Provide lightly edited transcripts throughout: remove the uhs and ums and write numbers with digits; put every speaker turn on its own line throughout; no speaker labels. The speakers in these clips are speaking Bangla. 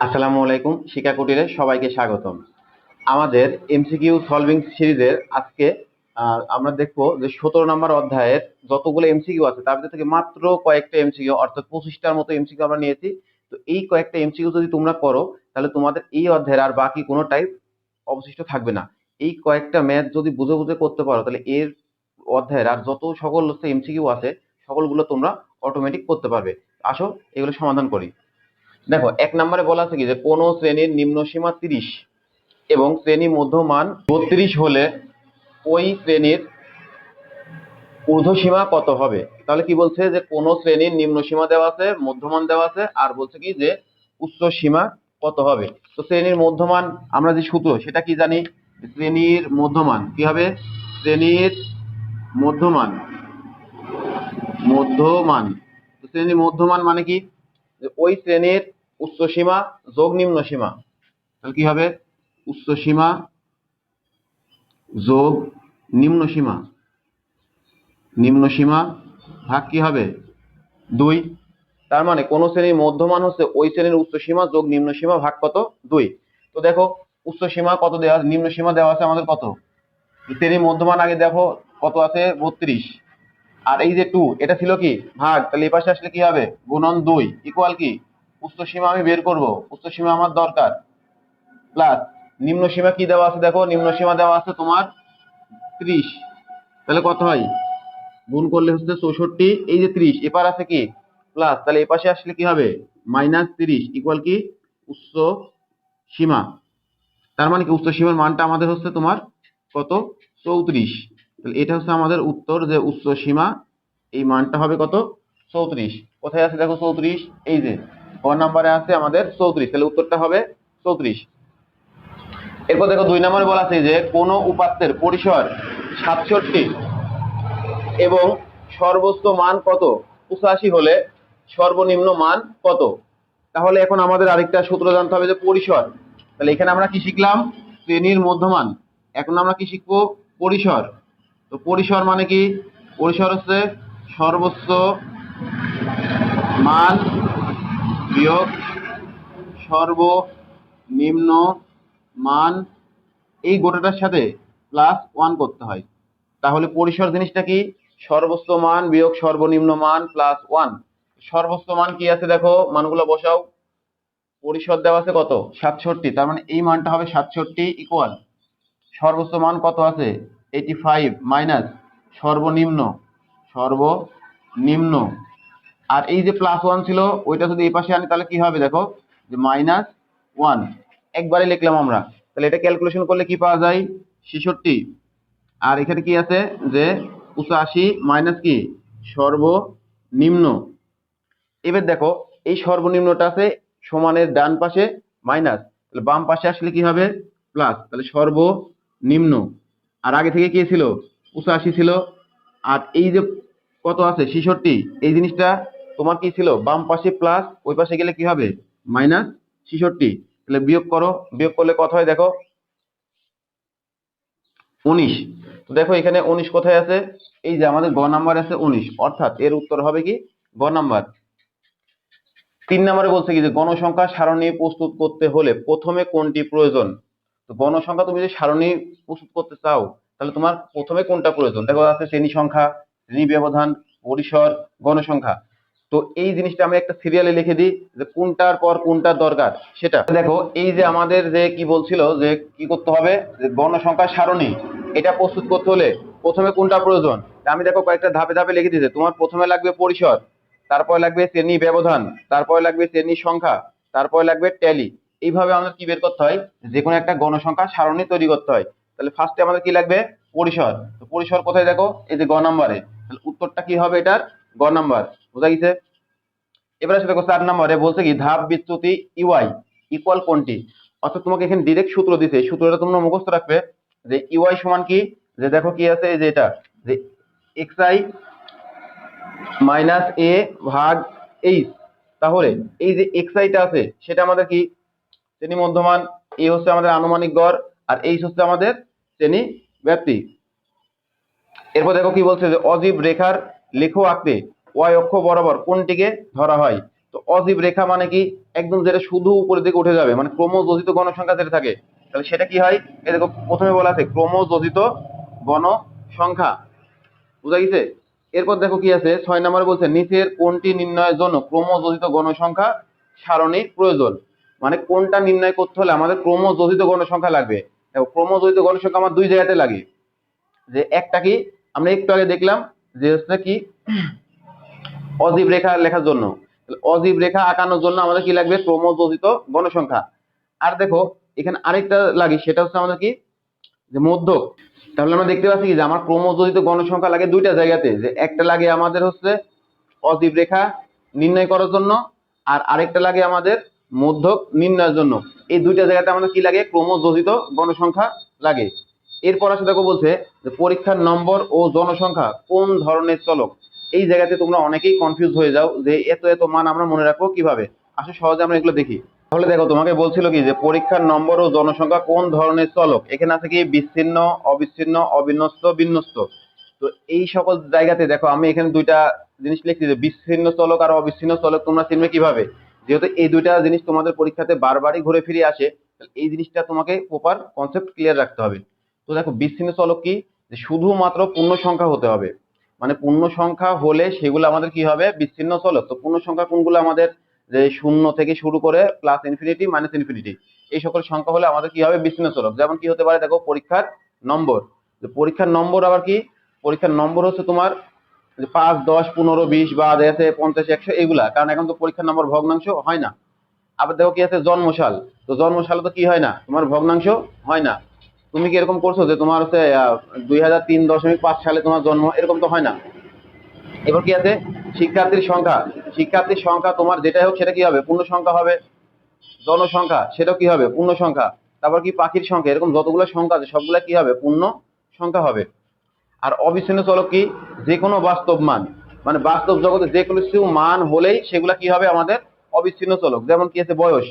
আসসালামু আলাইকুম, শিক্ষা কুটিরে সবাইকে স্বাগতম। আমাদের এমসিকিউ সলভিং সিরিজের আজকে আমরা দেখবো যে 17 নম্বর অধ্যায়ের যতগুলো এমসিকিউ আছে তার ভিতর থেকে মাত্র কয়েকটা এমসিকিউ অর্থাৎ 25টার মতো এমসিকিউ আমরা নিয়েছি। তো এই কয়েকটা এমসিকিউ যদি তোমরা করো তাহলে তোমাদের এই অধ্যায়ের আর বাকি কোনো টাইপ অবশিষ্ট থাকবে না। এই কয়েকটা ম্যাথ যদি বুঝে বুঝে করতে পারো তাহলে এর অধ্যায়ের আর যত সকল এমসিকিউ আছে সকলগুলো তোমরা অটোমেটিক করতে পারবে। আসো এগুলো সমাধান করি। দেখো, 1 নম্বরে বলা আছে কি যে কোন শ্রেণীর নিম্ন সীমা 30 এবং শ্রেণী মধ্যমান 32 হলে ওই শ্রেণীর ঊর্ধ্বসীমা কত হবে। তাহলে কি বলছে যে কোন শ্রেণীর নিম্ন সীমা দেওয়া আছে, মধ্যমান দেওয়া আছে, আর বলছে কি যে উচ্চ সীমা কত হবে। তো শ্রেণীর মধ্যমান আমরা যে সূত্র সেটা কি জানি, শ্রেণীর মধ্যমান কি হবে, শ্রেণীর মধ্যমান মধ্যমান তো শ্রেণীর মধ্যমান মানে কি, ওই শ্রেণীর উচ্চ সীমা যোগ নিম্ন সীমা। তাহলে কি হবে, উচ্চ সীমা যোগ নিম্ন সীমা, নিম্ন সীমা ভাগ কি হবে 2। তার মানে কোন শ্রেণীর মধ্যমান হচ্ছে ওই শ্রেণীর উচ্চ সীমা যোগ নিম্ন সীমা ভাগ কত 2। তো দেখো উচ্চ সীমা কত দেওয়া, নিম্ন সীমা দেওয়া আছে আমাদের কত, শ্রেণীর মধ্যমান আগে দেখো কত আছে 32, আর এই যে 2 এটা ছিল কি ভাগ, তাহলে এই পাশে আসলে কি হবে গুণন 2 ইকুয়াল কি উচ্চ সীমা আমি বের করব, উচ্চ সীমা আমার দরকার, প্লাস নিম্ন সীমা কি দেওয়া আছে, দেখো নিম্ন সীমা দেওয়া আছে তোমার 30, তাহলে কত হয় গুণ করলে হচ্ছে 64, এই যে 30 এপার আছে কি প্লাস, তাহলে এপাশে আসলে কি হবে -30 ইকুয়াল কি উচ্চ সীমা। তার মানে কি উচ্চ সীমার মানটা আমাদের হচ্ছে তোমার কত 34। তাহলে এটা হচ্ছে আমাদের উত্তর যে উচ্চ সীমা এই মানটা হবে কত 34। কোথায় আছে দেখো 34, এই যে ক নাম্বারে আছে আমাদের 34, তাহলে উত্তরটা হবে 34। এরপর দেখো 2 নম্বরে বলা আছে যে কোন উপাত্তের পরিসর 67 এবং সর্বোচ্চ মান কত 85 হলে সর্বনিম্ন মান কত। তাহলে এখন আমাদের আরেকটা সূত্র জানতে হবে যে পরিসর। তাহলে এখানে আমরা কি শিখলাম, শ্রেণীর মধ্যমান, এখন আমরা কি শিখবো পরিসর। তো পরিসর মানে কি, পরিসর হচ্ছে সর্বোচ্চ মান বিয়োগ সর্বনিম্ন মান, এই গোটাটার সাথে +1 করতে হয়। তাহলে পরিসর জিনিসটা কি, সর্বোচ্চ মান বিয়োগ সর্বনিম্ন মান +1। সর্বোচ্চ মান কি আছে দেখো, মানগুলো বসাও, পরিসর দেওয়া আছে কত 67, তার মানে এই মানটা হবে 67 ইকুয়াল সর্বোচ্চ মান কত আছে 85 মাইনাস সর্বনিম্ন সর্বনিম্ন, আর এই যে +1 ছিল ওইটা যদি এই পাশে আনি তাহলে কি হবে দেখো যে -1, একবারে লিখলাম আমরা। তাহলে এটা ক্যালকুলেশন করলে কি পাওয়া যায় 66, আর এখানে কি আছে যে 85 মাইনাস কি সর্বনিম্ন। এবার দেখো এই সর্বনিম্নটা আছে সমানের ডান পাশে মাইনাস, তাহলে বাম পাশে আসলে কি হবে প্লাস, তাহলে সর্বনিম্ন, আর আগে থেকে কি ছিল 85 ছিল, আর এই যে কত আছে 66, এই জিনিসটা তোমার কি ছিল বাম পাশে প্লাস, ওই পাশে গেলে কি হবে -66। তাহলে বিয়োগ করো, বিয়োগ করলে কত হয় দেখো 19। তো দেখো এখানে 19 কোথায় আছে, এই যে আমাদের গ নাম্বার আছে 19, অর্থাৎ এর উত্তর হবে কি গ নাম্বার। 3 নম্বরে বলছে কি যে গণসংখ্যা সারণী প্রস্তুত করতে হলে প্রথমে কোনটি প্রয়োজন। তো গণসংখ্যা তুমি যদি সারণী প্রস্তুত করতে চাও তাহলে তোমার প্রথমে কোনটা প্রয়োজন, দেখো আছে শ্রেণী সংখ্যা, শ্রেণী ব্যবধান, পরিসর, গণসংখ্যা। তো এই জিনিসটা আমি একটা সিরিয়ালে লিখে দিই যে কোনটার পর কোনটার দরকার সেটা। দেখো এই যে আমাদের যে কি বলছিল যে কি করতে হবে, যে গণসংখ্যা সারণী এটা প্রস্তুত করতে হলে প্রথমে কোনটা প্রয়োজন, আমি দেখো কয়েকটা ধাপে ধাপে লিখে দিতে, তোমার প্রথমে লাগবে পরিসর, তারপরে লাগবে শ্রেণী ব্যবধান, তারপরে লাগবে শ্রেণী সংখ্যা, তারপরে লাগবে ট্যালি। এইভাবে আমাদের কি বের করতে হয়, যে কোনো একটা গণসংখ্যা সারণী তৈরি করতে হয়। তাহলে ফার্স্টে আমাদের কি লাগবে পরিসর, তো পরিসর কোথায় দেখো এই যে গ নাম্বারে, তাহলে উত্তরটা কি হবে এটার গ নাম্বার, বোঝা গেছে। এবার আসলে দেখো 4 নম্বরে বলছে কি ধাপ বিচ্যুতি ইউআই ইকুয়াল কোনটি। অর্থাৎ তোমাকে এখানে ডিরেক্ট সূত্র দিছে, এই সূত্রটা তোমরা মুখস্থ রাখবে যে ইউআই সমান কি, যে দেখো কি আছে এই যে এটা যে xi মাইনাস এ ভাগ এইচ। তাহলে এই যে xi টা আছে সেটা আমাদের কি শ্রেণী মধ্যমান, এ হচ্ছে আমাদের আনুমানিক গড়, আর এইচ হচ্ছে আমাদের শ্রেণী ব্যাপ্তি। এরপর দেখো কি বলছে যে অজীব রেখার লেখ আঁকতে ওয়াই অক্ষ বরাবর কোনটিকে ধরা হয়। তো অজীব রেখা মানে কি, একদম যেটা শুধু উপরের দিকে উঠে যাবে, মানে ক্রমযোজিত গণসংখ্যা যেটা থাকে, তাহলে সেটা কি হয়, এই দেখো প্রথমে বলা আছে ক্রমযোজিত গণসংখ্যা, বুঝা গেছে। এরপর দেখো কি আছে, 6 নম্বরে বলছে নিচের কোনটি নির্ণয়ের জন্য ক্রমযোজিত গণসংখ্যা সারণীর প্রয়োজন, মানে কোনটা নির্ণয় করতে হলে আমাদের ক্রমযোজিত গণসংখ্যা লাগবে। দেখো ক্রমযোজিত গণসংখ্যা আমার দুই জায়গাতে লাগে, যে একটা কি আমরা একটু আগে দেখলাম যে হচ্ছে কি অজীব রেখা লেখার জন্য, অজীব রেখা আঁকানোর জন্য আমাদের কি লাগবে, ক্রমযোজিত গণসংখ্যা। আর দেখো এখানে আরেকটা লাগে, সেটা হচ্ছে আমাদের কি, যে মধ্যক। তাহলে আমরা দেখতে পাচ্ছি কি যে আমার ক্রমযোজিত গণসংখ্যা লাগে দুইটা জায়গাতে, যে একটা লাগে আমাদের হচ্ছে অজীব রেখা নির্ণয় করার জন্য, আর আরেকটা লাগে আমাদের মধ্যক নির্ণয়ের জন্য। এই দুইটা জায়গাতে আমাদের কি লাগে, ক্রমযোজিত গণসংখ্যা লাগে। এরপর আসলে দেখো বলছে যে পরীক্ষার নম্বর ও জনসংখ্যা কোন ধরনের চলক। এই জায়গাতে তোমরা অনেকেই কনফিউজ হয়ে যাও যে এত এত মান আমরা মনে রাখবো কিভাবে, আসলে সহজে আমরা এগুলো দেখি। তাহলে দেখো তোমাকে বলছিল কি যে পরীক্ষার নম্বর ও জনসংখ্যা কোন ধরনের চলক, এখানে আছে কি বিচ্ছিন্ন, অবিচ্ছিন্ন, অবিন্যস্ত, বিন্যস্ত। তো এই সকল জায়গাতে দেখো আমি এখানে দুইটা জিনিস লিখছি, যে বিচ্ছিন্ন চলক আর অবিচ্ছিন্ন চলক তোমরা চিনবে কিভাবে, যেহেতু এই দুইটা জিনিস তোমাদের পরীক্ষাতে বারবারই ঘুরে ফিরে আসে, এই জিনিসটা তোমাকে প্রপার কনসেপ্ট ক্লিয়ার রাখতে হবে। তো দেখো বিচ্ছিন্ন চলক কি, যে শুধুমাত্র পূর্ণ সংখ্যা হতে হবে, মানে পূর্ণ সংখ্যা হলে সেগুলো আমাদের কি হবে, বিচ্ছিন্ন চলক। তো পূর্ণ সংখ্যা কোনগুলো আমাদের, যে শূন্য থেকে শুরু করে প্লাস ইনফিনিটি মাইনাস ইনফিনিটি, এই সকল সংখ্যা হলে আমাদের কি হবে, বিচ্ছিন্ন চলক। যেমন কি হতে পারে দেখো পরীক্ষার নম্বর, যে পরীক্ষার নম্বর আবার কি, পরীক্ষার নম্বর হচ্ছে তোমার 5, 10, 15, 20 বা আছে 50, 100 এগুলা, কারণ এখন তো পরীক্ষার নম্বর ভগ্নাংশ হয় না। আবার দেখো কি আছে জন্মসাল, তো জন্মসালে তো কি হয় না, তোমার ভগ্নাংশ হয় না। তুমি কি এরকম করছো যে তোমার হচ্ছে 2003.5 সালে তোমার জন্ম, এরকম তো হয় না। এবার কি আছে শিক্ষার্থীর সংখ্যা, শিক্ষার্থীর সংখ্যা তোমার যেটাই হোক সেটা কি হবে, পূর্ণ সংখ্যা হবে। জনসংখ্যা সেটাও কি হবে, পূর্ণ সংখ্যা। তারপর কি পাখির সংখ্যা, এরকম যতগুলো সংখ্যা আছে সবগুলা কি হবে, পূর্ণ সংখ্যা হবে। আর অবিচ্ছিন্ন চলক কি, যে কোনো বাস্তব মান, মানে বাস্তব জগতে যে কোনো কিছু মান হলেই সেগুলা কি হবে আমাদের অবিচ্ছিন্ন চলক। যেমন কি আছে বয়স,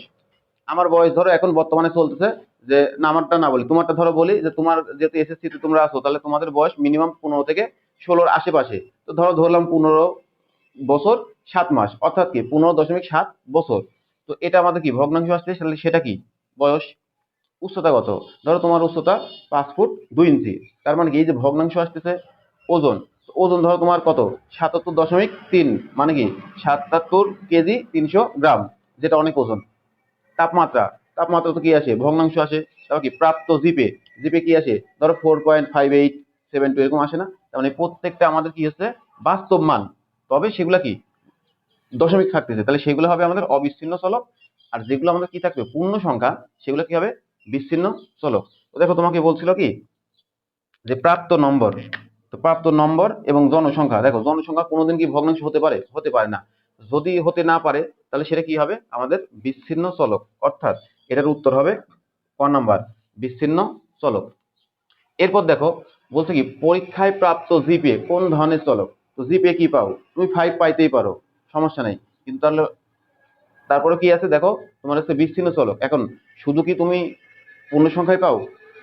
আমার বয়স ধরো এখন বর্তমানে চলতেছে, যে না আমারটা না বলি তোমারটা ধরো বলি, যে তোমার যেহেতু এসএসসি তে তোমরা আছো, তাহলে তোমাদের বয়স মিনিমাম 15 থেকে 16-র আশেপাশে। তো ধরলাম 15 বছর 7 মাস, অর্থাৎ কি 15.7 বছর। তো এটা আমাদের কি ভগ্নাংশ আসছে, সেটা কি বয়স। উচ্চতা কত, ধরো তোমার উচ্চতা 5 ফুট 2 ইঞ্চি, তার মানে কি এই যে ভগ্নাংশ আসতেছে। ওজন, ওজন ধরো তোমার কত 77.3, মানে কি 77 কেজি 300 গ্রাম, যেটা অনেক ওজন। তাপমাত্রা, তাপমাত্রা তো কি আসে, ভগ্নাংশ আসে। তারপর কি প্রাপ্ত জিপে, জিপে কি আসে ধরো 4.5872 এরকম আসে না। তার মানে প্রত্যেকটা আমাদের কি হচ্ছে বাস্তব মান, তবে সেগুলা কি দশমিক থাকতেছে, তাহলে সেগুলো হবে আমাদের অবিচ্ছিন্ন চলক। আর যেগুলো আমাদের কি থাকবে পূর্ণ সংখ্যা, সেগুলো কি হবে বিচ্ছিন্ন চলক। তো দেখো তোমাকে বলছিল কি যে প্রাপ্ত নম্বর, তো প্রাপ্ত নম্বর এবং জনসংখ্যা, দেখো জনসংখ্যা কোনোদিন কি ভগ্নাংশ হতে পারে, হতে পারে না। যদি হতে না পারে তাহলে সেটা কি হবে আমাদের বিচ্ছিন্ন চলক, অর্থাৎ এটার উত্তর হবে ক নাম্বার, বিচ্ছিন্ন চলক। এরপর দেখো বলছে কি পরীক্ষায় প্রাপ্ত জিপে কোন ধরনের চলক। তো জিপে কি পাও, তুমি 5 পাইতেই পারো, সমস্যা নেই, কিন্তু তাহলে তারপরে কি আছে দেখো তোমার হচ্ছে বিচ্ছিন্ন চলক। এখন শুধু কি তুমি পূর্ণ সংখ্যায় পাও,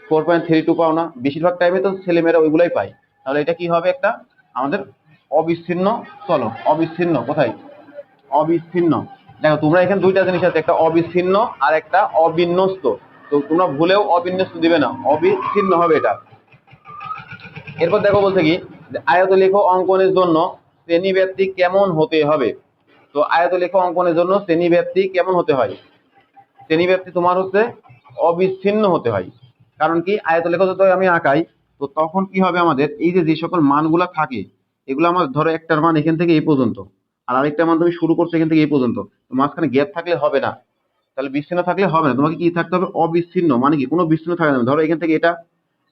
4.32 পাও না, বেশিরভাগ টাইমে তো ছেলেমেয়েরা ওইগুলাই পায়। তাহলে এটা কি হবে একটা আমাদের অবিচ্ছিন্ন চলক। অবিচ্ছিন্ন কোথায়, অবিচ্ছিন্ন। দেখো তোমরা এখানে দুইটা জিনিস আছে, একটা অবিচ্ছিন্ন আর একটা অবিন্যস্ত। তো তোমরা ভুলেও অবিন্যস্ত দিবে না, অবিচ্ছিন্ন হবে এটা। এরপর দেখো বলছে কি যে আয়তলেখ অঙ্কনের জন্য শ্রেণীব্যাপ্তি কেমন হতে হবে। তো আয়তলেখ অঙ্কনের জন্য শ্রেণীব্যাপ্তি কেমন হতে হয়, শ্রেণীব্যাপ্তি তোমার হচ্ছে অবিচ্ছিন্ন হতে হয়। কারণ কি আয়তলেখ যদি আমি আঁকাই, তো তখন কি হবে আমাদের এই যে যে সকল মানগুলা থাকে, এগুলো আমার ধরো একটার মান এখান থেকে এই পর্যন্ত, আর আরেকটা মান তুমি শুরু করছো এখান থেকে এই পর্যন্ত, তো মাঝখানে গ্যাপ থাকলে হবে না। তাহলে বিচ্ছিন্ন থাকলে হবে না, তোমাকে কি থাকতে হবে অবিচ্ছিন্ন, মানে কি কোনো বিচ্ছিন্ন থাকবে না। ধরো এখান থেকে এটা,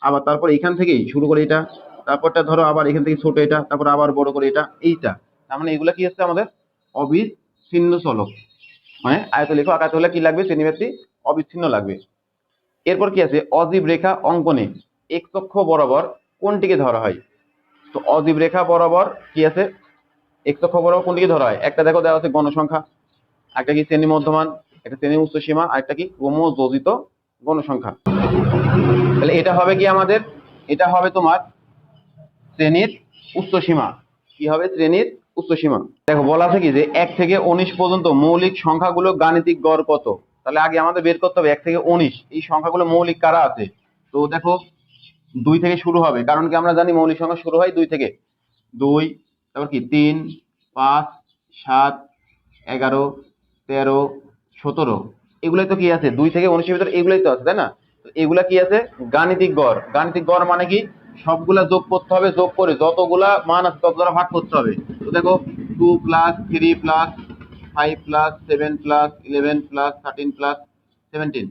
আবার তারপর এখান থেকেই শুরু করে এটা, তারপরটা ধরো আবার এখান থেকে ছোট এটা, তারপর আবার বড় করে এটা, এইটা। তার মানে এগুলা কি হচ্ছে আমাদের অবিচ্ছিন্ন চলক। মানে আয়তলেখ আঁকাতে হলে কি লাগবে, শ্রেণীব্যাপ্তি অবিচ্ছিন্ন লাগবে। এরপর কি আছে অজীব রেখা অঙ্কনে এক্স অক্ষ বরাবর কোনটিকে ধরা হয়। তো অজীব রেখা বরাবর কি আছে, এক্স অক্ষ বরাবর কোনটিকে ধরা হয়, একটা দেখো দেওয়া আছে গণসংখ্যা, একটা কি শ্রেণী মধ্যমান, একটা শ্রেণী উচ্চ সীমা, আর একটা কি ক্রমযোজিত গণসংখ্যা। তাহলে এটা হবে কি আমাদের, এটা হবে তোমার শ্রেণীর উচ্চ সীমা। কি হবে শ্রেণীর উচ্চ সীমা। দেখো বলা আছে কি যে 1 থেকে 19 পর্যন্ত মৌলিক সংখ্যাগুলো গাণিতিক গড় কত। তাহলে আগে আমাদের বের করতে হবে 1 থেকে 19 এই সংখ্যাগুলো মৌলিক কারা আছে। তো দেখো 2 থেকে শুরু হবে, কারণ কি আমরা জানি মৌলিক সংখ্যা শুরু হয় 2 থেকে। 2, তারপর কি 3, 5, 7, 11, 13, 17, এগুলাই তো কি আছে 2 থেকে 19 এর ভিতরে, এগুলাই তো আছে, তাই না? তো এগুলা কি আছে গাণিতিক গড়। গাণিতিক গড় মানে কি সবগুলা যোগ করতে হবে, যোগ করে যতগুলা মান আছে তত দ্বারা ভাগ করতে হবে। তো দেখো 2 plus 3 plus 5 plus 7 plus 11 plus 13 plus 17,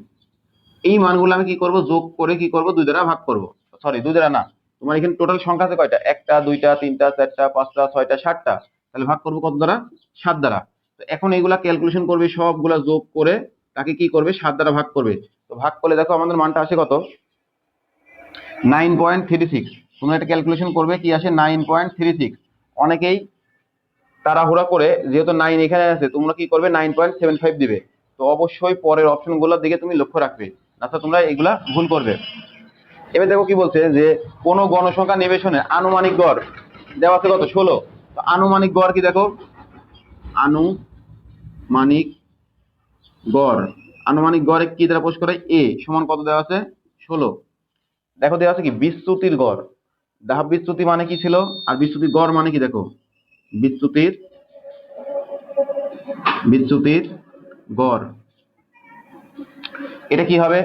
এই মানগুলো আমি কি করব যোগ করে কি করব 2 দ্বারা ভাগ করব। সরি 2 দ্বারা না, তোমার এখানে টোটাল সংখ্যা আছে কয়টা, 1টা 2টা 3টা 4টা 5টা 6টা 7টা, তাহলে ভাগ করব কত দ্বারা 7 দ্বারা। তো এখন এইগুলা ক্যালকুলেশন করবে, সবগুলা যোগ করে তাকে কি করবে 7 দ্বারা ভাগ করবে। তো ভাগ করলে দেখো আমাদের মানটা আসে কত 9.36। তোমরা এটা ক্যালকুলেশন করবে কি আসে 9.36। অনেকেই তাড়াহুড়া করে যেহেতু 9 এখানে আছে তোমরা কি করবে 9.75 দিবে। তো অবশ্যই পরের অপশনগুলোর দিকে তুমি লক্ষ্য রাখবে, না তো তোমরা এগুলা ভুল করবে। এবার দেখো কি বলছে যে কোন গণসংখ্যা নিবেশনে আনুমানিক গড় দেওয়া আছে কত 16। তো আনুমানিক গড় কি দেখো আনুমানিক গড়, আনুমানিক গড়ে কি দ্বারা প্রকাশ করে এ সমান কত দেওয়া আছে 16। দেখো দেওয়া আছে কি বিচ্যুতির গড়। ধাপ বিচ্যুতি মানে কি ছিল আর বিচ্যুতির গড় মানে কি, দেখো বিচ্যুতির গড় এটা কি হবে,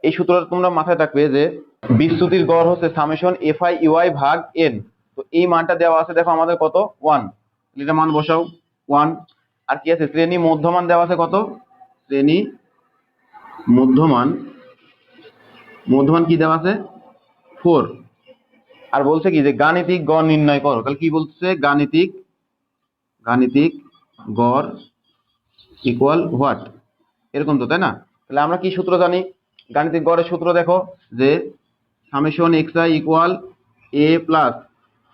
এই সূত্রটা তোমরা মাথায় রাখবে যে বিচ্যুতির গড় হচ্ছে সামেশন এফআই ইউআই ভাগ এন। তো এই মানটা দেওয়া আছে দেখো আমাদের কত 1, এটা মান বসাও 1। আর কি আছে শ্রেণী মধ্যমান দেওয়া আছে কত, শ্রেণী মধ্যমান কি দেওয়া আছে 4। আর বলছে কি যে গাণিতিক গড় নির্ণয় করো, তাহলে কি বলছে গাণিতিক গড় ইকুয়াল হোয়াট, এরকম তো, তাই না? তাহলে আমরা কি সূত্র জানি গাণিতিক গড়ের সূত্র, দেখো যে summation xi equal a plus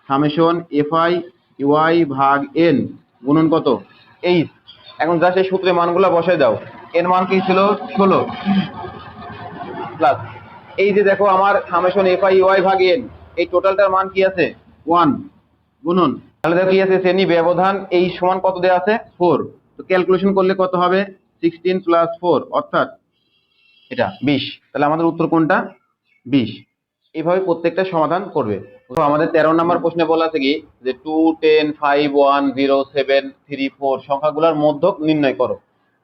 summation fi ui ভাগ n গুণন কত h। এখন যা সেই সূত্রে মানগুলো বসাই দাও। এর মান কি ছিল 16 প্লাস এই যে দেখো আমার সামেশন fi ui ভাগ n, এই টোটালটার মান কি আছে 1 গুণন, তাহলে দেখো কি আছে শ্রেণী ব্যবধান এই সমান কত দেওয়া আছে 4। তো ক্যালকুলেশন করলে কত হবে 16 প্লাস 4 অর্থাৎ এটা 20। তাহলে আমাদের উত্তর কোনটা 20। এইভাবে প্রত্যেকটা সমাধান করবে। তো আমাদের 13 নম্বর প্রশ্নে বলা আছে কি যে 2 10 5 1 0 7 3 4 সংখ্যাগুলোর মধ্যক নির্ণয় করো।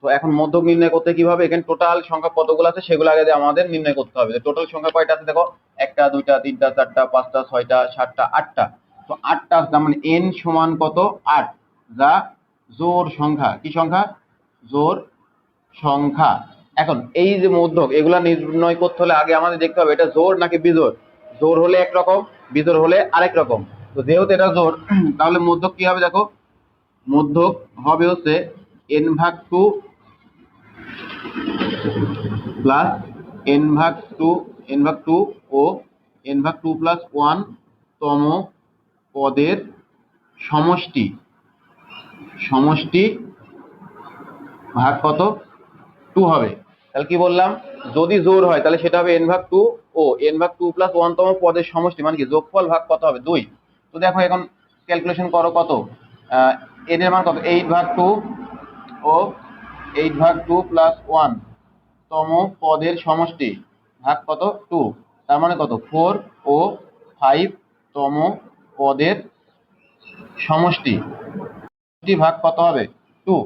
তো এখন মধ্যক নির্ণয় করতে কিভাবে, এখানে টোটাল সংখ্যা কতগুলো আছে সেগুলো আগে আমাদের নির্ণয় করতে হবে। টোটাল সংখ্যা কয়টা আছে দেখো 1টা 2টা 3টা 4টা 5টা 6টা 7টা 8টা। তো 8টা তার মানে n সমান কত 8, যা জোড় সংখ্যা। কি সংখ্যা, জোড় সংখ্যা। এখন এই যে মধ্যক এগুলা নির্ণয় করতে হলে আগে আমাদের দেখতে হবে এটা জোড় নাকি বিজোড়। জোড় হলে একরকম, বিজোড় হলে আরেক রকম। তো যেহেতু এটা জোড় তাহলে মধ্যক কি হবে দেখো, মধ্যক হবে হচ্ছে n/2 প্লাস n/2 ও n/2 প্লাস 1 তম পদের সমষ্টি ভাগ কত 2 হবে। তাহলে কি বললাম, যদি জোড় হয় তাহলে সেটা হবে n/2 ও n/2 প্লাস 1 তম পদের সমষ্টি মানে কি যোগফল ভাগ কত হবে 2। তো দেখো এখন ক্যালকুলেশন করো কত n এর মান কত 8/2 ও 8/2 প্লাস 1 তম পদের সমষ্টি ভাগ কত 2, তার মানে কত 4 ও 5 তম পদের সমষ্টি ভাগ কত হবে 2।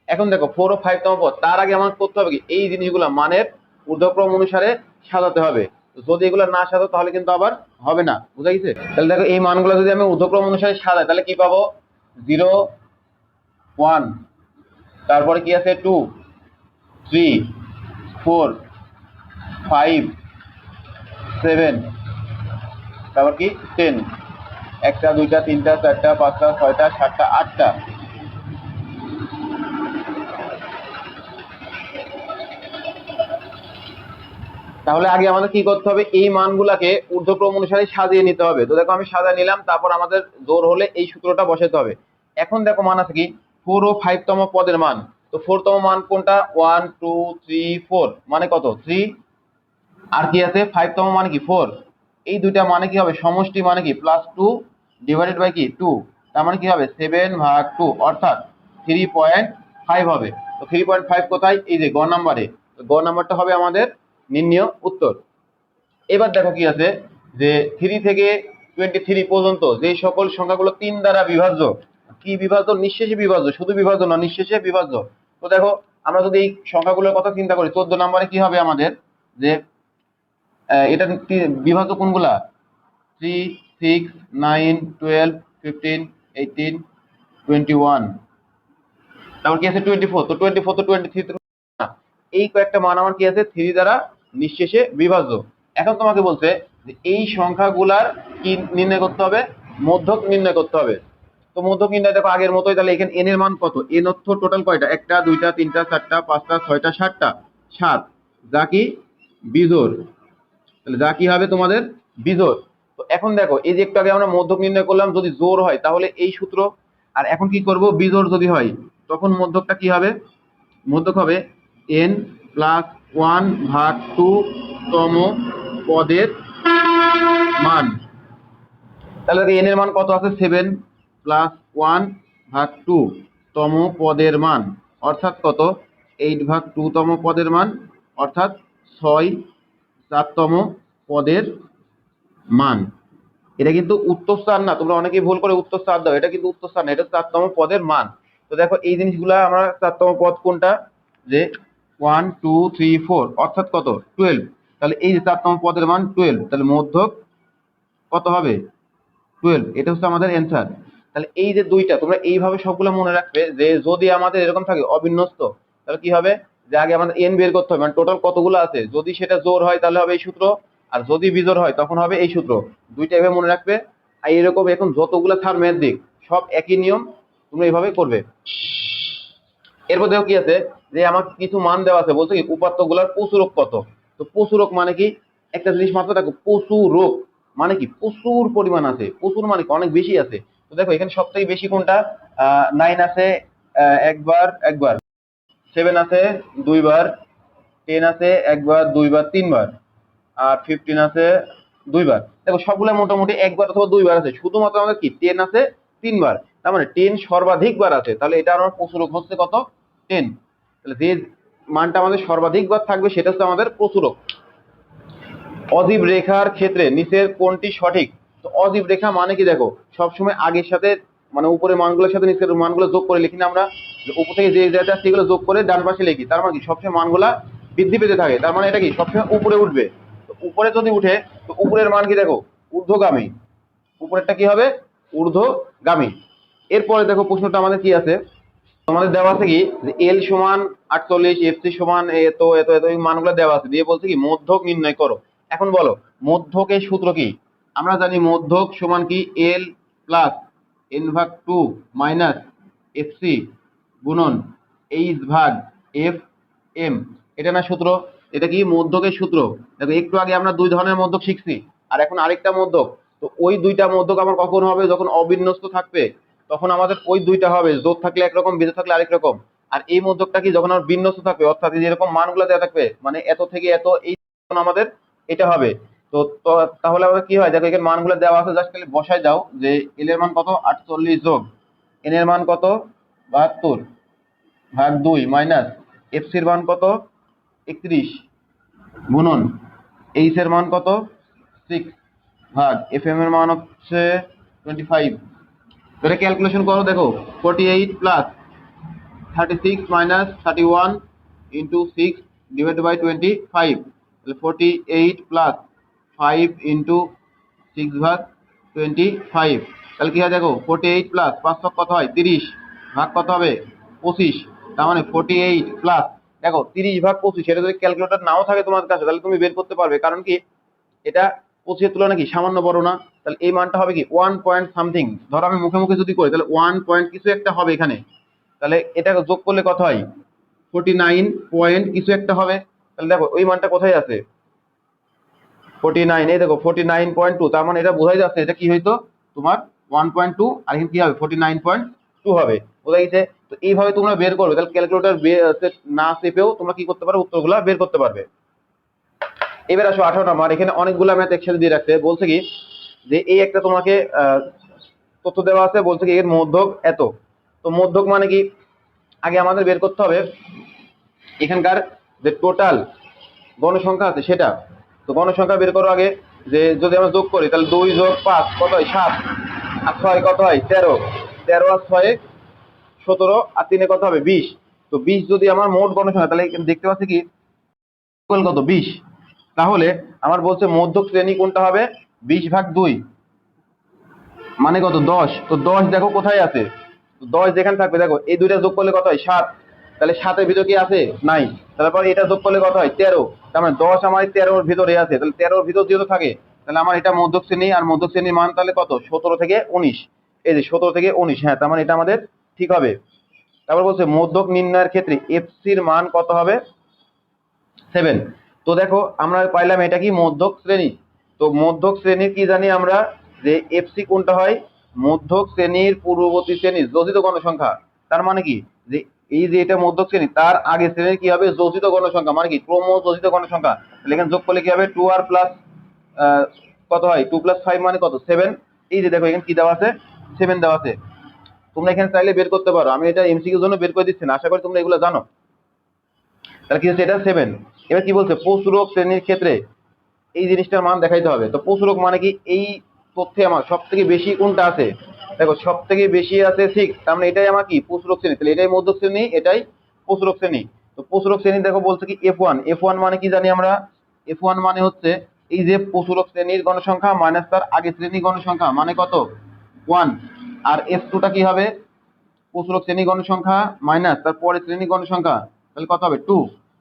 এখন দেখো 4 ও 5 তম পদ, তার আগে আমার করতে হবে কি এই জিনিসগুলো মানের ঊর্ধ্বক্রম অনুসারে সাজাতে হবে। যদি এগুলো না সাজাও তাহলে কিন্তু আবার হবে না, বুঝা গেছে? তাহলে দেখো এই মানগুলো যদি আমি ঊর্ধ্বক্রম অনুসারে সাজাই তাহলে কি পাবো 0 1, তারপরে কি আছে 2 3 4 5 7, তারপর কি 10, 1টা 2টা 3টা 4টা 5টা 6টা 7টা 8টা। তাহলে আগে আমাদের কি করতে হবে এই মানগুলাকে ঊর্ধ্বক্রম অনুসারে সাজিয়ে নিতে হবে। তো দেখো আমি সাজিয়ে নিলাম, তারপর আমাদের জোড় হলে এই সূত্রটা বসাতে হবে। এখন দেখো মান আছে কি 4 ও 5 তম পদের মান। তো 4 তম মান কোনটা 1 2 3 4 মানে কত 3, আর কি আছে 5 তম মানে কি 4। এই দুইটা মানে কি হবে সমষ্টি মানে কি +2 ডিভাইডেড বাই কি 2। তার মানে কি হবে 7/2 অর্থাৎ 3.5 হবে। তো 3.5 কোথায়? এই যে গ নাম্বারে। গ নাম্বারটা হবে আমাদের নির্ণয় উত্তর। এবার দেখো কি আছে যে 3 থেকে 23 পর্যন্ত যে সকল সংখ্যাগুলো 3 দ্বারা বিভাজ্য, কি বিভাজ্য? নিঃশেষে বিভাজ্য, শুধু বিভাজ্য না, নিঃশেষে বিভাজ্য। তো দেখো আমরা যদি এই সংখ্যাগুলোর কথা চিন্তা করি, 14 নম্বরে কি হবে আমাদের যে এটা বিভাজ্য কোনগুলা? 3, 6, 9, 12, 15, 18, 21, তারপর কি আছে 24। তো 24 তো 23 না, এই কয়েকটা মান আমার কি আছে 3 দ্বারা নিঃশেষে বিভাজ্য। এখন তোমাকে বলছে যে এই সংখ্যাগুলার কি নির্ণয় করতে হবে? মধ্যক নির্ণয় করতে হবে। তো মধ্যক নির্ণয় দেখো আগের মতোই, তাহলে এখানে এন এর মান কত? এন অর্থ টোটাল কয়টা? 1টা 2টা 3টা 4টা 5টা 6টা 7টা, 7, যা কি বিজোড়। তাহলে যা কি হবে তোমাদের? বিজোড়। তো এখন দেখো এই যে একটু আগে আমরা মধ্যক নির্ণয় করলাম, যদি জোড় হয় তাহলে এই সূত্র, আর এখন কি করব? বিজোড় যদি হয় তখন মধ্যকটা কি হবে? মধ্যক হবে n প্লাস 1/2 তম পদের মান। তাহলে n এর মান কত আছে? 7 প্লাস 1/2 তম পদের মান অর্থাৎ কত? 8/2 তম পদের মান অর্থাৎ 6/4 তম পদের মান। এটা কিন্তু উত্তরস্থান না, তোমরা অনেকেই ভুল করে উত্তরস্থান দাও, এটা কিন্তু উত্তরস্থান না, এটা 4তম পদের মান। তো দেখো এই জিনিসগুলা আমরা 4তম পদ কোনটা? যে 1 2 3 4 অর্থাৎ কত? 12। তাহলে এই যে 4তম পদের মান 12, তাহলে মধ্যক কত হবে? 12। এটা হচ্ছে আমাদের অ্যান্সার। তাহলে এই যে দুইটা তোমরা এইভাবে সবগুলো মনে রাখবে যে যদি আমাদের এরকম থাকে অবিন্যস্ত, তাহলে কি হবে? যে আগে আমাদের এন বের করতে হবে, মানে টোটাল কতগুলো আছে। যদি সেটা জোড় হয় তাহলে হবে এই সূত্র, আর যদি বিজোড় হয় তখন হবে এই সূত্র। দুইটা এভাবে মনে রাখবে। আর এরকম এখন যতগুলো থার ম্যাথ দিক সব একই নিয়ম, তোমরা এইভাবে করবে। এরপর দেখো কি আছে যে আমার কিছু মান দেওয়া আছে, বলছে কি উপাত্তগুলোর প্রচুরক কত। তো প্রচুরক মানে কি? একটা জিনিস মাত্র দেখো, প্রচুরক মানে কি? প্রচুর পরিমাণ আছে, প্রচুর মানে কি? অনেক বেশি আছে। তো দেখো এখানে সব থেকে বেশি কোনটা? 9 আছে একবার একবার, 7 আছে দুইবার, 10 আছে একবার দুইবার তিনবার, আর 15 আছে দুইবার। দেখো সবগুলো মোটামুটি একবার অথবা দুইবার আছে, শুধুমাত্র আমাদের কি 10 আছে তিনবার। তার মানে 10 সর্বাধিক বার আছে, তাহলে এটা আমার প্রচুরক হচ্ছে কত? 10। তাহলে যে মানটা আমাদের সর্বাধিক বার থাকবে সেটা হচ্ছে আমাদের প্রচুরক। অজীব রেখার ক্ষেত্রে নিচের কোনটি সঠিক? তো অজীব রেখা মানে কি? দেখো সবসময় আগের সাথে মানে উপরের মানগুলোর সাথে নিচের মানগুলো যোগ করে লিখি না আমরা? উপর থেকে যে যেটা সেগুলো যোগ করে ডান পাশে লিখি, তার মানে কি সবসময় মানগুলা বৃদ্ধি পেতে থাকে, তার মানে এটা কি সবসময় উপরে উঠবে। তো উপরে যদি উঠে তো উপরের মান কি? দেখো ঊর্ধ্বগামী, উপরেরটা কি হবে? ঊর্ধ্বগামী। এরপরে দেখো প্রশ্নটা আমাদের কি আছে, তোমাদের দেওয়া আছে কি যে এল সমান 48, এফসি সমান এত এত এত, এই মানগুলো দেওয়া আছে, দিয়ে বলছে কি মধ্যক নির্ণয় করো। এখন বলো মধ্যকের সূত্র কি? আমরা জানি মধ্যক সমান কি? এল প্লাস n/2 মাইনাস এফসি গুণন এইচ ভাগ এফ এম, এটা না সূত্র? এটা কি মধ্যকের সূত্র। দেখো একটু আগে আমরা দুই ধরনের মধ্যক শিখছি, আর এখন আরেকটা মধ্যক। তো ওই দুইটা মধ্যক আমার কখন হবে? যখন অবিন্যস্ত থাকবে তখন আমাদের ওই দুইটা হবে, যোগ থাকলে একরকম বিজোড় থাকলে আরেক রকম। আর এই মধ্যকটা কি? যখন আমার বিন্যস্ত থাকবে, অর্থাৎ যেরকম মানগুলো দেওয়া থাকবে মানে এত থেকে এত, এই আমাদের এটা হবে। তো তাহলে আমাদের কি হয়? দেখো এখানে মানগুলো দেওয়া আছে, জাস্ট খালি বসাই দাও যে এল এর মান কত? 48 যোগ এন এর মান কত? 72 ভাগ 2 মাইনাস এফসি এর মান কত? 31 গুণন এইচ এর মান কত? 6 ভাগ এফ এম এর মান হচ্ছে 25। এটা ক্যালকুলেশন করো, দেখো 48 plus 36 minus 31 into 6 divide by 25, তাহলে 48 প্লাস 5 ইন্টু 6 ভাগ 25, তাহলে কি হয়? দেখো 48 প্লাস 5 কত হয়? 30 ভাগ কত হবে? 25। তার মানে 48 প্লাস, দেখো 30 ভাগ 25, এটা যদি ক্যালকুলেটর নাও থাকে তোমার কাছে তাহলে তুমি বের করতে পারবে, কারণ কি এটা 25 এর তুলনায় কি সামান্য বড় না? তাহলে এই মানটা হবে কি 1 পয়েন্ট সামথিং। ধরো আমি মুখে মুখে যদি করি তাহলে 1 পয়েন্ট কিছু একটা হবে এখানে, তাহলে এটা যোগ করলে কত হয়? 49 পয়েন্ট কিছু একটা হবে। তাহলে দেখো ওই মানটা কোথায় আছে? 49, এই দেখো 49.2, তার মানে এটা বোঝাই যাচ্ছে এটা কি হইতো তোমার 1.2, আর এখানে কি হবে? 49.2 হবে। বোঝা গেছে? তো এইভাবে তোমরা বের করবে, তাহলে ক্যালকুলেটর না চেপেও তোমরা কি করতে পারো? উত্তরগুলা বের করতে পারবে। এবার আসো 18 নাম্বার। এখানে অনেকগুলো ম্যাথ একসাথে দিয়ে রাখছে, বলছে কি যে এই একটা তোমাকে তথ্য দেওয়া আছে, বলছে কি এর মধ্যক এত। তো মধ্যক মানে কি, আগে আমাদের বের করতে হবে এখানকার যে টোটাল গণসংখ্যা আছে সেটা। তো গণসংখ্যা বের করো আগে, যে যদি আমরা যোগ করি তাহলে 2 যোগ 5 কত হয় 7, আর 6 কত হয় 13, 13 আর 6 17, আর 3 কত হবে 20। তো 20 যদি আমার মোট গণসংখ্যা, তাহলে এখানে দেখতে পাচ্ছি কি কত 20। তাহলে আমার বলছে মধ্যক শ্রেণী কোনটা হবে, 20/2 মানে কত 10। তো 10 দেখো কোথায় আছে, 10 যেখানে থাকবে দেখো এই দুইটা যোগ করলে কত হয় 7, তাহলে 7-এর ভিতরে কি আছে নাই, তারপর এটা যোগ করলে কত হয় 13, তার মানে 10 আমার 13-এর ভিতরে আছে, তাহলে 13-এর ভিতর যেহেতু থাকে তাহলে আমার এটা মধ্যক শ্রেণী, আর মধ্যক শ্রেণীর মান তাহলে কত 17 থেকে 19। এই যে 17 থেকে 19, হ্যাঁ তার মানে এটা আমাদের ঠিক হবে। তারপর বলছে মধ্যক নির্ণয়ের ক্ষেত্রে এফসির মান কত হবে 7। তো দেখো আমরা পাইলাম এটা কি মধ্যক শ্রেণী। তো মধ্যক শ্রেণীর কি জানি আমরা, যে এফসি কোনটা হয়, মধ্যক শ্রেণীর পূর্ববর্তী শ্রেণীর যোজিত গণসংখ্যা। তার মানে কি, যে এই যে এটা মধ্যক শ্রেণী, তার আগে শ্রেণীর কি হবে যোজিত গণসংখ্যা, মানে কি ক্রম যোজিত গণসংখ্যা। তাহলে এখানে যোগ করলে কি হবে 2r প্লাস কত হয় 2 + 5 মানে কত 7। এই যে দেখো এখানে কি দেওয়া আছে 7 দেওয়া আছে। তোমরা এখানে চাইলে বের করতে পারো, আমি এটা এমসিকিউর জন্য বের করে দিচ্ছি না, আশা করি তোমরা এগুলো জানো। তাহলে কি হচ্ছে এটা 7। এবার কি বলছে প্রচুরক শ্রেণীর ক্ষেত্রে এই জিনিসটার মান দেখাইতে হবে। তো প্রচুরক মানে কি, এই তথ্যে আমার সব থেকে বেশি কোনটা আছে, দেখো সব থেকে বেশি আছে 6, তার মানে এটাই আমার কি প্রচুরক শ্রেণী, তাহলে এটাই মধ্যক শ্রেণী, এটাই প্রচুরক শ্রেণী। তো প্রচুরক শ্রেণী দেখো বলছে কি F1, F1 মানে কি জানি আমরা, F1 মানে হচ্ছে এই যে প্রচুরক শ্রেণীর গণসংখ্যা মাইনাস তার আগে শ্রেণীর গণসংখ্যা মানে কত 1, আর F2টা কি হবে প্রচুরক শ্রেণী গণসংখ্যা মাইনাস তার পরের শ্রেণী গণসংখ্যা, তাহলে কত হবে 2।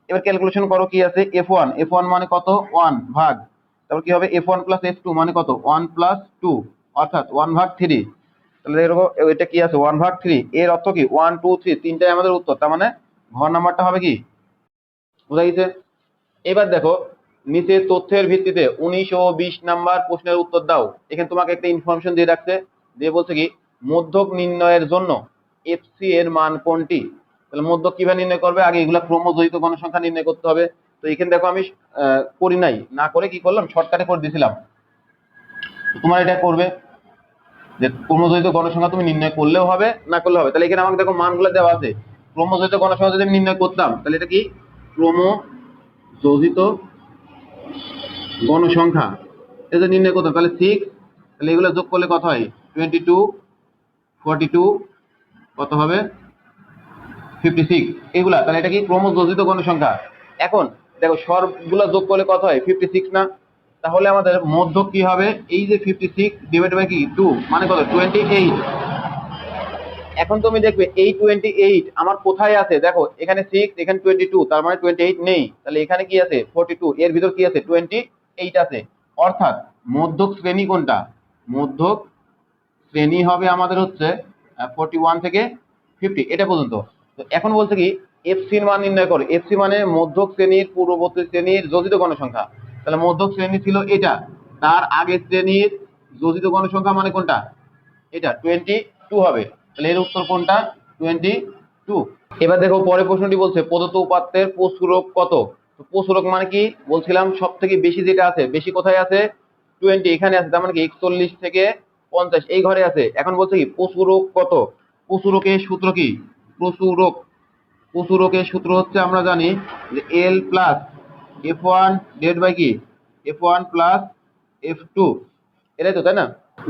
এবার ক্যালকুলেশন করো কি আছে F1, F1 মানে কত 1 ভাগ, তারপর কি হবে F1 + F2 মানে কত 1 + 2 অর্থাৎ 1/3। তাহলে এরকম এটা কি আছে 1/3, এর অর্থ কি 1 2 3 তিনটাই আমাদের উত্তর, তার মানে ঘর নাম্বারটা হবে কি, বুঝা গেছে। এবার দেখো নিচে তথ্যের ভিত্তিতে 19 ও 20 নাম্বার প্রশ্নের উত্তর দাও। এখানে তোমাকে একটা ইনফরমেশন দিয়ে রাখছে, দিয়ে বলছে কি মধ্যক নির্ণয়ের জন্য এফসি এর মান কোনটি। তাহলে মধ্যক কিভাবে নির্ণয় করবে, আগে এগুলা ক্রমজয়িত গণসংখ্যা নির্ণয় করতে হবে। তো এখানে দেখো আমি করি নাই, না করে কি করলাম শর্টকাটে করে দিয়েছিলাম। তোমার এটা করবে যে ক্রমজয়িত গণসংখ্যা তুমি নির্ণয় করলেও হবে না করলেও হবে। তাহলে এখানে আমাকে দেখো মানগুলো দেওয়া আছে, ক্রমজয়িত গণসংখ্যা যদি আমি নির্ণয় করতাম তাহলে এটা কি ক্রমযোজিত গণসংখ্যা এটা নির্ণয় করতাম, তাহলে 6, তাহলে এগুলো যোগ করলে কত হয় 22, 42 কত হবে 56 এগুলা, তাহলে এটা কি ক্রমযোজিত গণসংখ্যা। এখন দেখো সবগুলা যোগ করলে কত হয় 56 না, তাহলে আমাদের মধ্যক কি হবে, এই যে 56 ডিভাইড বাই কি 2 মানে কত 28। এখন তুমি দেখবে এই 28 আমার কোথায় আছে, দেখো এখানে 6 এখানে 22, তার মানে 28 নেই, তাহলে এখানে কি আছে 42, এর ভিতর কি আছে 28 আছে। অর্থাৎ মধ্যক শ্রেণী কোনটা, মধ্যক শ্রেণী হবে আমাদের হচ্ছে 41 থেকে 50 এটা পর্যন্ত। তো এখন বলছে কি এফসির মান নির্ণয় করো, এফসি মানে মধ্যক শ্রেণীর পূর্ববর্তী শ্রেণীর যোজিত গণসংখ্যা। তাহলে মধ্যক শ্রেণী ছিল এটা, তার আগের শ্রেণীর যোজিত গণসংখ্যা মানে কোনটা, এটা 22 হবে। তাহলে এর উত্তর কোনটা 22। এবার দেখো পরের প্রশ্নটি বলছে প্রদত্ত উপাত্তের প্রচুরক কত। তো প্রচুরক মানে কি বলছিলাম সব থেকে বেশি যেটা আছে, বেশি কোথায় আছে 20 এখানে আছে, তার মানে কি 41 থেকে 50 এই ঘরে আছে। এখন বলছে কি প্রচুরক কত, প্রচুরকের সূত্র কি, প্রচুরক প্রচুরকের সূত্র হচ্ছে আমরা জানি যে L plus F1 divide by কি F1 প্লাস F2, এটাই তো তাই না,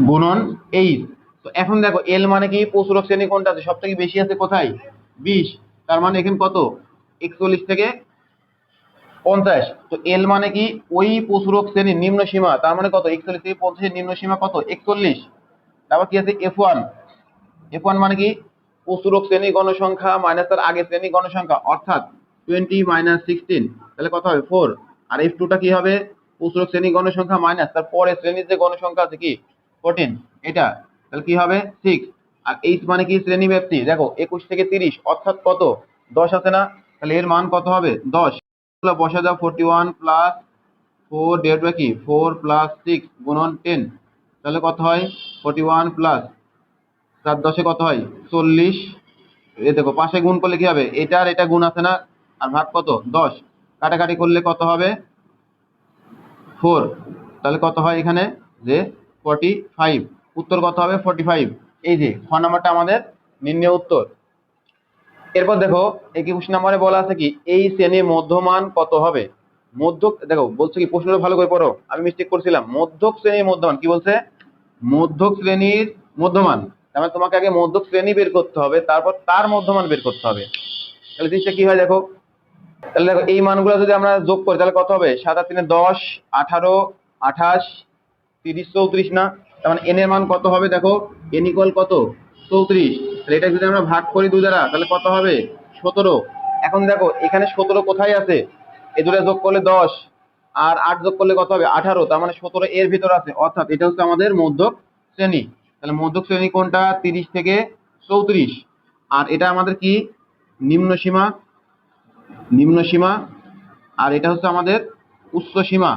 গুণন H। তো এখন দেখো L মানে কি প্রচুরক শ্রেণী কোনটা আছে সব থেকে বেশি আছে কোথায় 20, তার মানে এখানে কত 41 থেকে 50। তো L মানে কি ওই প্রচুরক শ্রেণীর নিম্ন সীমা, তার মানে কত 41 থেকে 50 এর নিম্ন সীমা কত 41। তারপর কি আছে F1, F1 মানে কি প্রচুরক শ্রেণী গণসংখ্যা মাইনাস তার আগের শ্রেণী গণসংখ্যা অর্থাৎ 20 - 16, তাহলে কত হবে 4। আর F2টা কি হবে প্রচুরক শ্রেণী গণসংখ্যা মাইনাস তার পরের শ্রেণীর যে গণসংখ্যা আছে কি 14 এটা, তাহলে কি হবে 6। আর H মানে কি শ্রেণী ব্যাপ্তি, দেখো 21 থেকে 30 অর্থাৎ কত 10 আছে না, তাহলে এর মান কত হবে 10। বসা যাও 41 প্লাস 4 ডিভাইড বাই কি 4 প্লাস 6 গুণন 10, তাহলে কত হয় 41 প্লাস 7 10 কত হয় 40। এ দেখো পাশে গুণ করলে কি হবে, এটা আর এটা গুণ আছে না, আর ভাগ কত 10, কাটাকাটি করলে কত হবে 4, তাহলে কত হয় এখানে যে 45। উত্তর কত হবে 45। এই যে খ নাম্বারটা আমাদের নির্ণয় উত্তর। এরপর দেখো 21 নম্বরে বলা আছে কি এই শ্রেণীর মধ্যমান কত হবে। মধ্যক দেখো বলছে কি, প্রশ্নটা ভালো করে পড়ো, আমি মিস্টেক করছিলাম। মধ্যক শ্রেণীর মধ্যমান কি বলছে, মধ্যক শ্রেণীর মধ্যমান, তার মানে তোমাকে আগে মধ্যক শ্রেণী বের করতে হবে, তারপর তার মধ্যমান বের করতে হবে। তাহলে জিনিসটা কি হয় দেখো, তাহলে দেখো এই মানগুলো যদি আমরা যোগ করি তাহলে কত হবে, 7 আর 3 10, 18, 28, 30, 34 না, তার মানে n এর মান কত হবে দেখো, n ইকুয়াল কত 34। তাহলে এটা যদি আমরা ভাগ করি 2 দ্বারা তাহলে কত হবে 17। এখন দেখো এখানে 17 কোথায় আছে, এই দুটো যোগ করলে 10 আর 8 যোগ করলে কত হবে 18, তার মানে 17 এর ভিতর আছে, অর্থাৎ এটা হচ্ছে আমাদের মধ্যক শ্রেণী। তাহলে মধ্যক শ্রেণী কোনটা, 30 থেকে 34। আর এটা আমাদের কি নিম্ন সীমা, নিম্ন সীমা, আর এটা হচ্ছে আমাদের উচ্চ সীমা,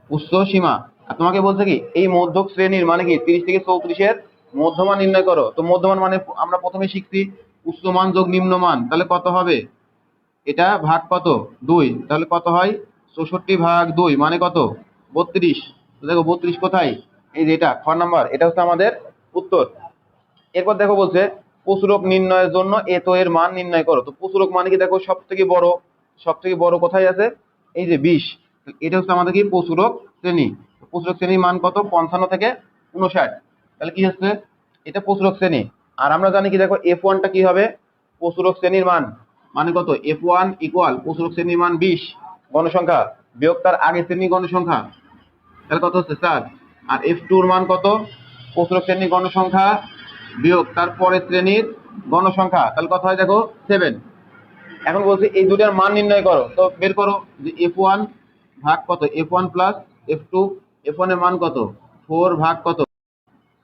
উচ্চ সীমা। আর তোমাকে বলছে কি এই মধ্যক শ্রেণীর মানে কি 30 থেকে 34 এর মধ্যমান নির্ণয় করো। তো মধ্যমান মানে আমরা প্রথমে শিখছি উচ্চ মান যোগ নিম্ন মান, তাহলে কত হবে, এটা ভাগ কত 2, তাহলে কত হয় 64 ভাগ 2 মানে কত 32। তো দেখো 32 কোথায়, এই যে এটা খ নাম্বার, এটা হচ্ছে আমাদের উত্তর। এরপর দেখো বলছে প্রচুরক নির্ণয়ের জন্য এত এর মান নির্ণয় করো। তো প্রচুরক মানে কি দেখো সব থেকে বড়, সব থেকে বড় কোথায় আছে, এই যে 20। এটা হচ্ছে আমাদের কি প্রচুরক শ্রেণী। প্রচুরক শ্রেণীর মান কত 55 থেকে 59। তাহলে কি হচ্ছে এটা প্রচুরক শ্রেণী। আর আমরা জানি কি দেখো F1টা কি হবে, প্রচুরক শ্রেণীর মান মানে কত, F1 ইকুয়াল প্রচুরক শ্রেণীর মান 20 গণসংখ্যা বিয়োগ তার আগের শ্রেণীর গণসংখ্যা, তাহলে কত হচ্ছে 4। আর F2 এর মান কত, প্রচুরক শ্রেণীর গণসংখ্যা বিয়োগ তার পরের শ্রেণীর গণসংখ্যা, তাহলে কত হয় দেখো 7। এখন বলছি এই দুটার মান নির্ণয় করো, তো বের করো যে F1 ভাগ কত, F1 প্লাস F2, F1 এর মান কত 4 ভাগ কত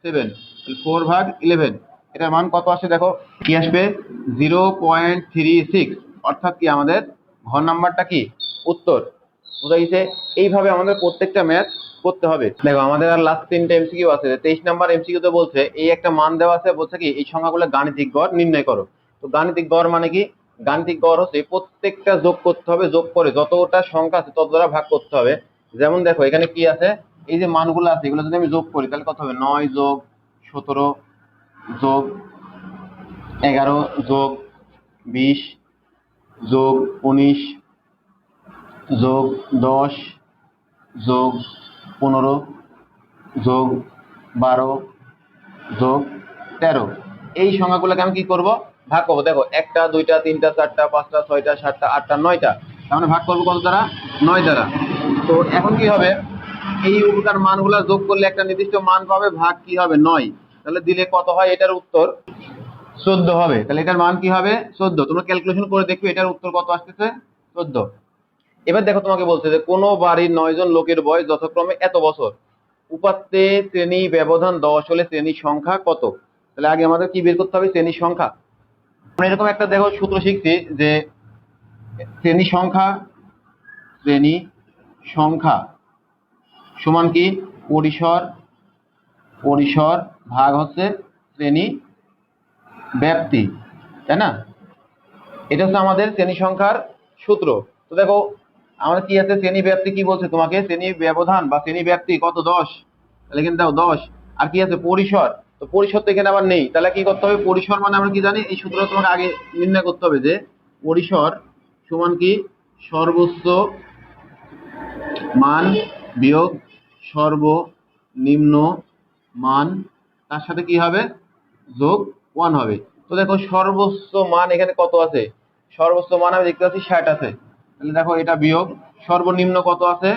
7, 4 ভাগ 11, এটার মান কত আসে দেখো, কি আসবে 0.36। অর্থাৎ কি আমাদের ঘর নাম্বারটা কি উত্তর। বুঝা গেছে, এইভাবে আমাদের প্রত্যেকটা ম্যাথ করতে হবে। দেখো আমাদের আর লাস্ট 3টা এমসিকিউ আছে। 23 নাম্বার এমসিকিউ তে বলছে এই একটা মান দেওয়া আছে, বলছে কি এই সংখ্যাগুলো গাণিতিক গড় নির্ণয় করো। তো গাণিতিক গড় মানে কি, গাণিতিক গড় হচ্ছে প্রত্যেকটা যোগ করতে হবে, যোগ করে যতটা সংখ্যা আছে তত দ্বারা ভাগ করতে হবে। যেমন দেখো এখানে কি আছে, এই যে মানগুলো আছে এগুলো যদি আমি যোগ করি তাহলে কত হবে 9 যোগ 17 যোগ 11 যোগ 20 যোগ 19 যোগ 10 যোগ 15 যোগ 12 যোগ 13। এই সংখ্যাগুলোকে আমি কি করব, ভাগ করবো। দেখো 1টা 2টা 3টা 4টা 5টা 6টা 7টা 8টা 9টা, তার মানে ভাগ করবো কত দ্বারা 9 দ্বারা। তো এখন কি হবে, এই উভয়টার মানগুলা যোগ করলে একটা নির্দিষ্ট মান পাবে, ভাগ কি হবে 9, তাহলে দিলে কত হয়, এটার উত্তর 14 হবে। তাহলে এটার মান কি হবে 14। তোমরা ক্যালকুলেশন করে দেখবে এটার উত্তর কত আসতেছে 14। এবার দেখো তোমাকে বলছে যে কোনো বাড়ির 9 জন লোকের বয়স যথাক্রমে এত বছর, উপাত্তে শ্রেণী ব্যবধান 10 হলে শ্রেণীর সংখ্যা কত। তাহলে আগে আমাদের কি বের করতে হবে, শ্রেণীর সংখ্যা। আমরা এরকম একটা দেখো সূত্র শিখছি যে শ্রেণী সংখ্যা, শ্রেণী সংখ্যা সমান কি পরিসর, পরিসর ভাগ হচ্ছে শ্রেণী ব্যাপ্তি, তাই না। এটা হচ্ছে আমাদের শ্রেণী সংখ্যার সূত্র। তো দেখো আমাদের কি আছে, শ্রেণী ব্যাপ্তি কি বলছে তোমাকে, শ্রেণী ব্যবধান বা শ্রেণী ব্যাপ্তি কত 10, তাহলে এখানে দাও 10। আর কি আছে পরিসর, তো পরিসর তো এখানে আবার নেই, তাহলে কি করতে হবে, পরিসর মানে আমরা কি জানি এই সূত্র তোমাকে আগে নির্ণয় করতে হবে যে পরিসর সমান কি সর্বোচ্চ মান বিয়োগ সর্বনিম্ন মান, তার সাথে কি হবে যোগ 1 হবে। তো দেখো সর্বোচ্চ মান এখানে কত আছে, সর্বোচ্চ মান আমি দেখতে পাচ্ছি 60 আছে, তাহলে দেখো এটা বিয়োগ সর্বনিম্ন কত আছে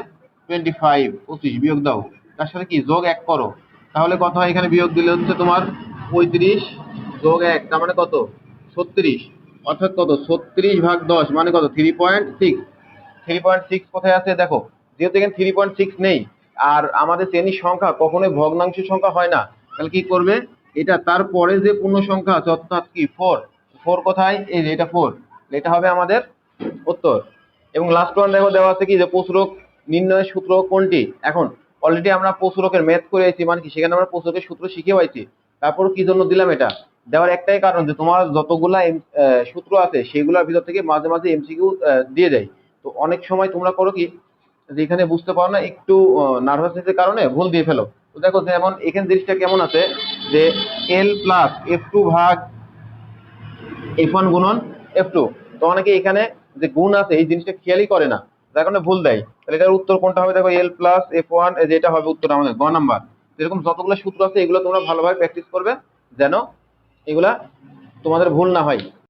25, 25 বিয়োগ দাও, তার সাথে কি যোগ 1 করো, তাহলে কত হয়, এখানে বিয়োগ দিলে হচ্ছে তোমার 35 যোগ 1 তার মানে কত 36। অর্থাৎ কত 36 ভাগ 10 মানে কত 3.6। 3.6 কোথায় আছে দেখো, যেহেতু এখানে 3.6 নেই, আর আমাদের শ্রেণীর সংখ্যা কখনোই ভগ্নাংশ সংখ্যা হয় না, তাহলে কি করবে এটা তারপরে যে পূর্ণ সংখ্যা আছে অর্থাৎ কি 4, 4 কোথায়, এই যে এটা 4, এটা হবে আমাদের উত্তর। এবং লাস্ট ওয়ান দেখো দেওয়া আছে কি যে প্রচুরক নির্ণয়ের সূত্র কোনটি। এখন অলরেডি আমরা প্রচুরকের ম্যাথ করে আছি, মানে কি সেখানে আমরা প্রচুরকের সূত্র শিখে পাইছি, তারপর কি জন্য দিলাম এটা দেওয়ার একটাই কারণ যে তোমার যতগুলা সূত্র আছে সেগুলোর ভিতর থেকে মাঝে মাঝে এমসিকিউ দিয়ে দেয়। তো অনেক সময় তোমরা করো কি যে এখানে বুঝতে পারো না, একটু নার্ভাসনেসের কারণে ভুল দিয়ে ফেলো, তো দেখো যেমন এখানে জিনিসটা কেমন আছে যে এল প্লাস এফ টু ভাগ F1 গুণন F2। তো অনেকে এখানে যে গুণ আছে এই জিনিসটা খেয়ালই করে না, যার কারণে ভুল দেয়। তাহলে এটার উত্তর কোনটা হবে? দেখো এল প্লাস F1, যেটা হবে উত্তর আমাদের গ নাম্বার। এরকম যতগুলো সূত্র আছে এগুলো তোমরা ভালোভাবে প্র্যাকটিস করবে যেন এগুলা তোমাদের ভুল না হয়।